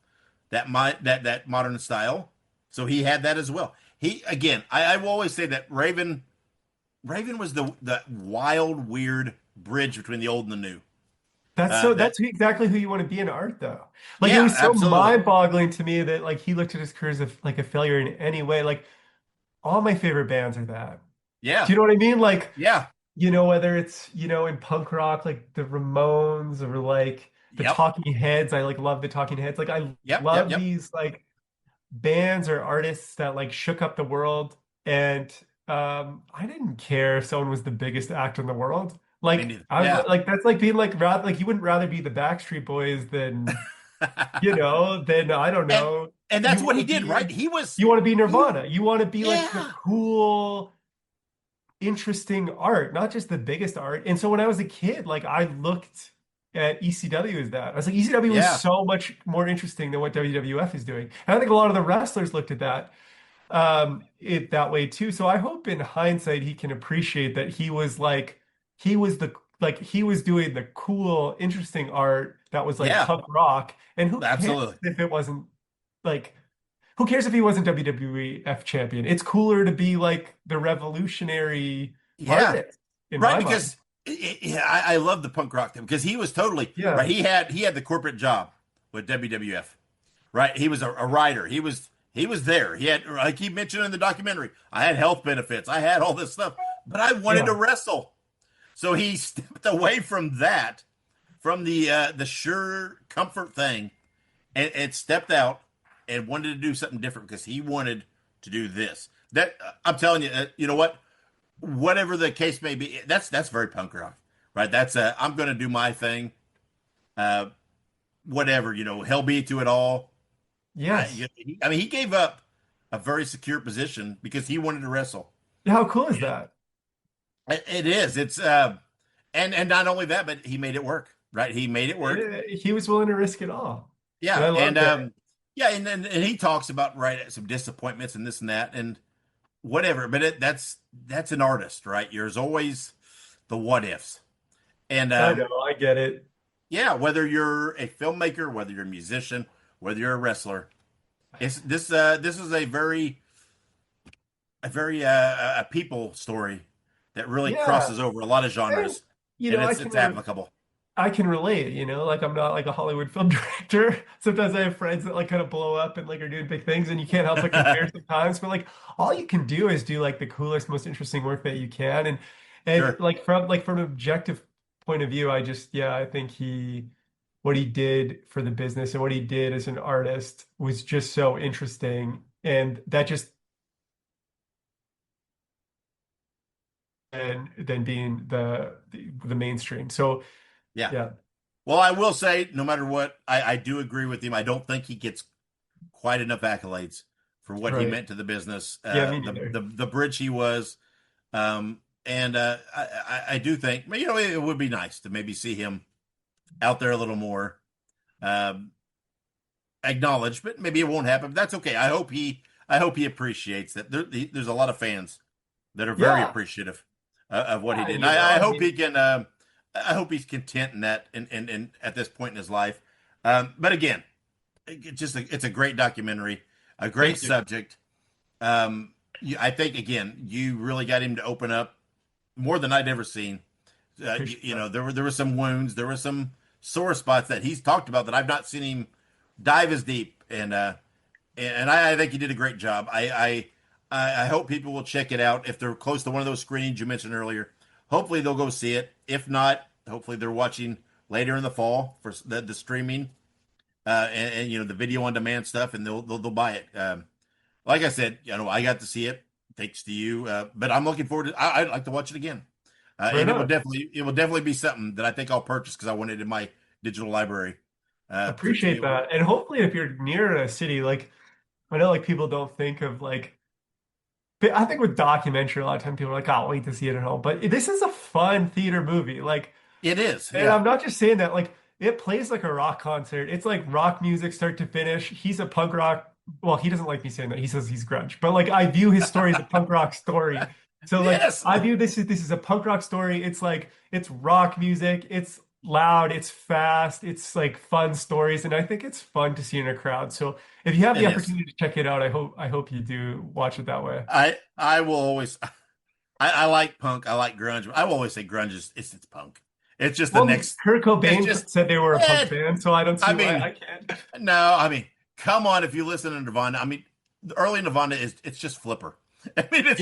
that modern style. So he had that as well. I will always say that Raven was the wild, weird bridge between the old and the new. That's exactly who you want to be in art, though. Like it was so mind-boggling to me that like he looked at his career as like a failure in any way. Like all my favorite bands are that. Yeah. Do you know what I mean? Like, yeah. You know, whether it's, you know, in punk rock, like the Ramones or like the Talking Heads. I like love the Talking Heads. Like I love these like bands or artists that like shook up the world. And I didn't care if someone was the biggest act in the world. Like like that's like being like you wouldn't rather be the Backstreet Boys than than I don't know. And that's what he did, right? You want to be Nirvana. You want to be like the cool, interesting art, not just the biggest art. And so when I was a kid, like I looked at ECW as that. I was like, ECW was so much more interesting than what WWF is doing. And I think a lot of the wrestlers looked at that that way too. So I hope in hindsight he can appreciate that he was doing the cool, interesting art that was like punk rock. And who cares if it wasn't like, who cares if he wasn't WWF champion? It's cooler to be like the revolutionary artist. Right, because I love the punk rock thing because he was totally right. He had the corporate job with WWF, right? He was a writer. He was there. He had, like he mentioned in the documentary, I had health benefits. I had all this stuff, but I wanted to wrestle. So he stepped away from that, from the sure comfort thing, and stepped out and wanted to do something different because he wanted to do this. That I'm telling you, you know what? Whatever the case may be, that's very punk rock, right? That's I'm going to do my thing. Whatever, hell be to it all. Yes. I mean, he gave up a very secure position because he wanted to wrestle. How cool is that? It is. It's and not only that, but he made it work, right? He made it work. He was willing to risk it all. Yeah, and Yeah, and he talks about some disappointments and this and that and whatever. But that's an artist, right? There's always the what ifs. And I know, I get it. yeah, whether you're a filmmaker, whether you're a musician, whether you're a wrestler, this is a very a people story that really crosses over a lot of genres. And, it's applicable. I can relate, like I'm not like a Hollywood film director. Sometimes I have friends that like kind of blow up and like are doing big things, and you can't help but compare sometimes. But like all you can do is do like the coolest, most interesting work that you can. And Sure. like from an objective point of view, I think what he did for the business and what he did as an artist was just so interesting. And that just than being the mainstream. So Yeah. Well, I will say, no matter what, I do agree with him. I don't think he gets quite enough accolades for what he meant to the business. Me neither. The bridge he was. And I do think, it would be nice to maybe see him out there a little more acknowledged, but maybe it won't happen. But that's okay. I hope he appreciates that. There's a lot of fans that are very appreciative of what he did. And I hope he can. I hope he's content in that, and at this point in his life. But again, it's a great documentary, a great subject. I think again, you really got him to open up more than I'd ever seen. There were some wounds, there were some sore spots that he's talked about that I've not seen him dive as deep, and I think he did a great job. I hope people will check it out if they're close to one of those screenings you mentioned earlier. Hopefully they'll go see it. If not, hopefully they're watching later in the fall for the streaming and the video on demand stuff, and they'll buy it. Like I said, I got to see it thanks to you, but I'm looking forward to. I'd like to watch it again. And it will definitely be something that I think I'll purchase because I want it in my digital library. Appreciate that, and hopefully if you're near a city, like I know, like people don't think of like. But I think with documentary, a lot of times people are like, "Oh, I'll wait to see it at home." But this is a fun theater movie, like it is. And I'm not just saying that; like it plays like a rock concert. It's like rock music, start to finish. He's a punk rock. Well, he doesn't like me saying that. He says he's grunge, but like I view his story as a punk rock story. So like I view this is a punk rock story. It's like it's rock music. It's loud. It's fast. It's like fun stories, and I think it's fun to see in a crowd. So if you have the opportunity to check it out, I hope you do watch it that way. I will always. I like punk. I like grunge. I will always say grunge it's punk. It's just the next. Kurt Cobain said they were a punk band, so I don't see why I can't. No, I mean, come on. If you listen to Nirvana, I mean, the early Nirvana it's just flipper. I mean, it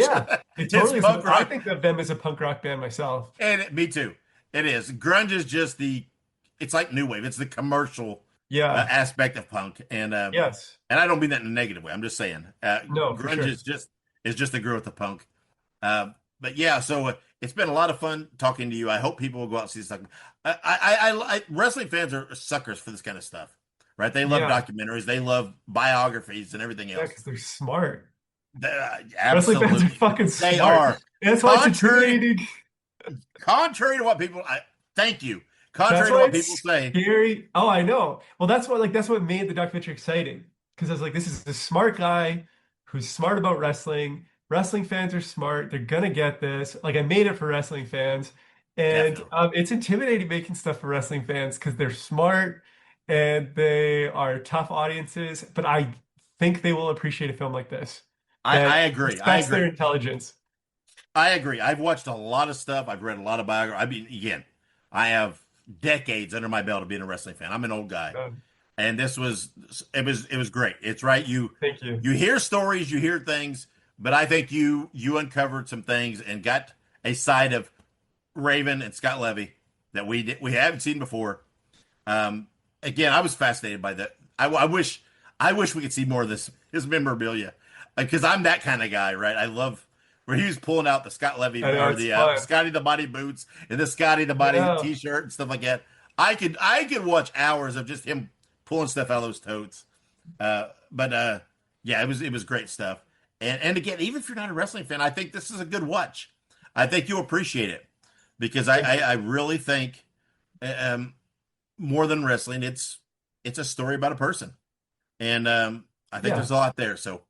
totally is. I think of them as a punk rock band myself. And me too. It is. Grunge is just it's like new wave. It's the commercial aspect of punk. And yes. And I don't mean that in a negative way. I'm just saying. No, grunge is just the growth of punk. But yeah, so it's been a lot of fun talking to you. I hope people will go out and see this stuff. Wrestling fans are suckers for this kind of stuff, right? They love documentaries. They love biographies and everything else. Yeah, because they're smart. Absolutely. Wrestling fans are fucking smart. They are. That's why it's intimidating. Contrary to what people, thank you. Contrary to what people say. Scary. Oh, I know. Well, that's what made the documentary exciting. Because I was like, this is a smart guy who's smart about wrestling. Wrestling fans are smart. They're gonna get this. Like I made it for wrestling fans, and it's intimidating making stuff for wrestling fans because they're smart and they are tough audiences. But I think they will appreciate a film like this. I agree. I agree. Their intelligence. I agree. I've watched a lot of stuff. I've read a lot of biography. I mean, again, I have decades under my belt of being a wrestling fan. I'm an old guy, and it was great. It's right. Thank you. You hear stories, you hear things, but I think you uncovered some things and got a side of Raven and Scott Levy that we haven't seen before. Again, I was fascinated by that. I wish we could see more of his memorabilia because I'm that kind of guy, right? I love. Where he was pulling out the Scott Levy or the Scotty the Body boots and the Scotty the Body T-shirt and stuff like that. I could watch hours of just him pulling stuff out of those totes. But it was great stuff. And again, even if you're not a wrestling fan, I think this is a good watch. I think you'll appreciate it because I really think more than wrestling, it's a story about a person. And I think there's a lot there. So,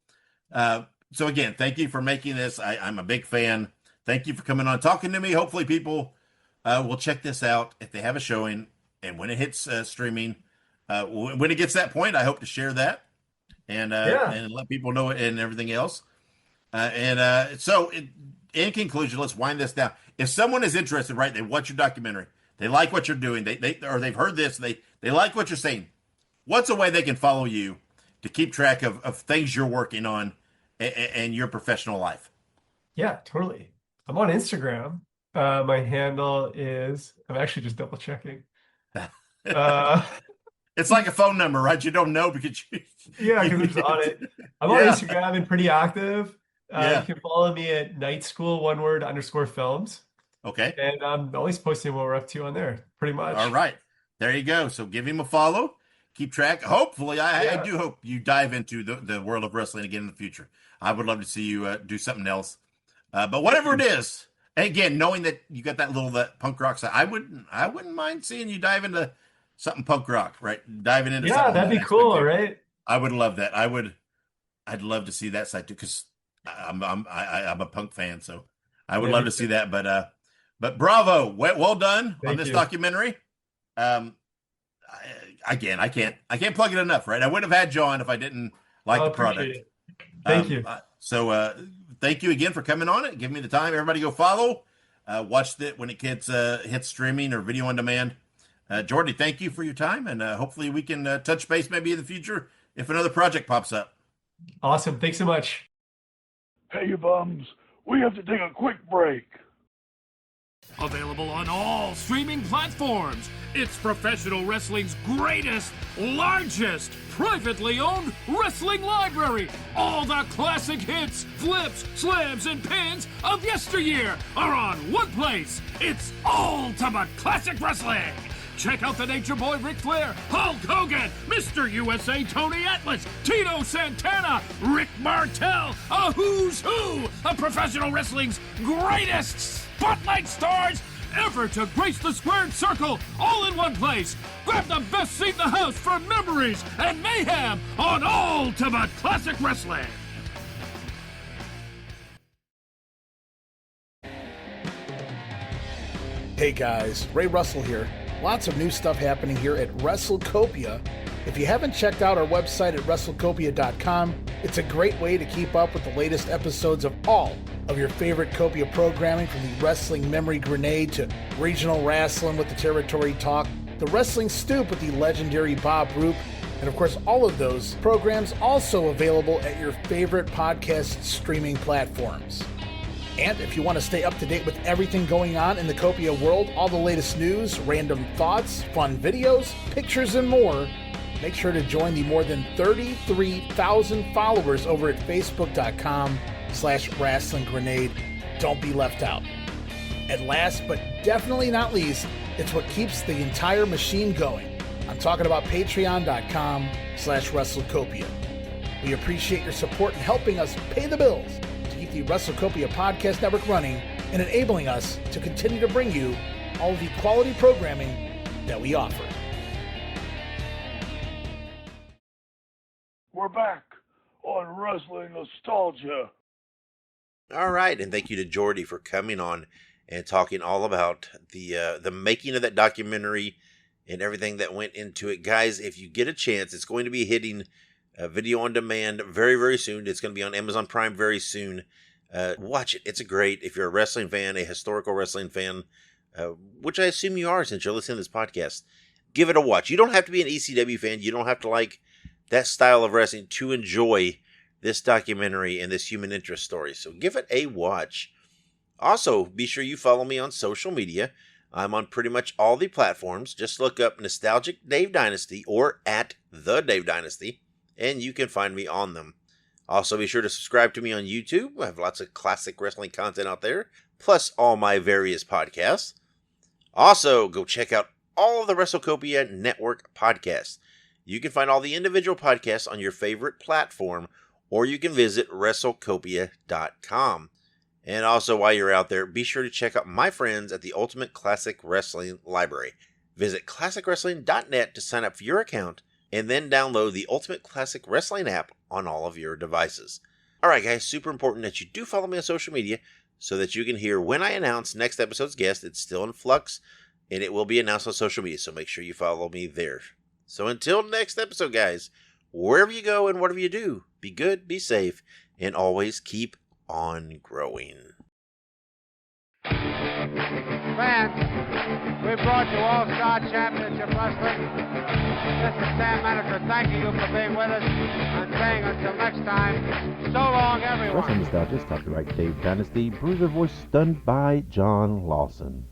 so again, thank you for making this. I'm a big fan. Thank you for coming on, talking to me. Hopefully people will check this out if they have a showing. And when it hits streaming, when it gets to that point, I hope to share that and let people know it and everything else. So in conclusion, let's wind this down. If someone is interested, right, they watch your documentary, they like what you're doing, or they've heard this, they like what you're saying, what's a way they can follow you to keep track of things you're working on and your professional life? Yeah, totally. I'm on Instagram. My handle is, I'm actually just double checking. It's like a phone number, right? You don't know because because I'm just on it. I'm on Instagram and pretty active. You can follow me at Night School, _films. Okay. And I'm always posting what we're up to on there, pretty much. All right. There you go. So give him a follow. Keep track. Hopefully, I do hope you dive into the world of wrestling again in the future. I would love to see you do something else. But whatever it is, again, knowing that you got that punk rock side, I wouldn't mind seeing you dive into something punk rock, right? Diving into something. That'd be cool, right? I would love that. I'd love to see that side too, because I'm a punk fan, so I would love to see that. But bravo, well done on this documentary. Again, I can't plug it enough, right? I wouldn't have had John if I didn't like the product. Thank you. So thank you again for coming on it. Give me the time. Everybody go follow. Watch it when it hits streaming or video on demand. Geordie, thank you for your time, and hopefully we can touch base maybe in the future if another project pops up. Awesome. Thanks so much. Hey, you bums. We have to take a quick break. Available on all streaming platforms. It's professional wrestling's greatest, largest, privately owned wrestling library. All the classic hits, flips, slams, and pins of yesteryear are on one place. It's Ultimate Classic Wrestling. Check out the Nature Boy Ric Flair, Hulk Hogan, Mr. USA Tony Atlas, Tito Santana, Rick Martel, a who's who of professional wrestling's greatest spotlight stars ever to grace the squared circle, all in one place. Grab the best seat in the house for memories and mayhem on Ultimate Classic Wrestling. Hey guys, Ray Russell here. Lots of new stuff happening here at WrestleCopia. If you haven't checked out our website at WrestleCopia.com, it's a great way to keep up with the latest episodes of all of your favorite Copia programming, from the Wrestling Memory Grenade to Regional Wrestling with the Territory Talk, the Wrestling Stoop with the legendary Bob Roop, and of course all of those programs also available at your favorite podcast streaming platforms. And if you want to stay up to date with everything going on in the Copia world, all the latest news, random thoughts, fun videos, pictures, and more, make sure to join the more than 33,000 followers over at Facebook.com/Wrestling Grenade. Don't be left out. And last but definitely not least, it's what keeps the entire machine going. I'm talking about Patreon.com/WrestleCopia. We appreciate your support in helping us pay the bills, keep the WrestleCopia podcast network running, and enabling us to continue to bring you all of the quality programming that we offer. We're back on Wrestling Nostalgia. All right, and thank you to Geordie for coming on and talking all about the making of that documentary and everything that went into it. Guys, if you get a chance, it's going to be hitting video on demand very, very soon. It's going to be on Amazon Prime very soon. Watch it. It's great. If you're a wrestling fan, a historical wrestling fan, which I assume you are since you're listening to this podcast, give it a watch. You don't have to be an ECW fan. You don't have to like that style of wrestling to enjoy this documentary and this human interest story. So give it a watch. Also, be sure you follow me on social media. I'm on pretty much all the platforms. Just look up Nostalgic Dave Dynasty or at The Dave Dynasty, and you can find me on them. Also, be sure to subscribe to me on YouTube. I have lots of classic wrestling content out there, plus all my various podcasts. Also, go check out all of the WrestleCopia Network podcasts. You can find all the individual podcasts on your favorite platform, or you can visit WrestleCopia.com. And also, while you're out there, be sure to check out my friends at the Ultimate Classic Wrestling Library. Visit ClassicWrestling.net to sign up for your account and then download the Ultimate Classic Wrestling app on all of your devices. Alright guys, super important that you do follow me on social media so that you can hear when I announce next episode's guest. It's still in flux, and it will be announced on social media, so make sure you follow me there. So until next episode, guys, wherever you go and whatever you do, be good, be safe, and always keep on growing. Fans, we brought you All-Star Championship Wrestling. This is Sam Manager thanking you for being with us and saying until next time, so long everyone. Wrestling Nostalgia is copyright Dave Dynasty, Bruiser voice done by John Lawson.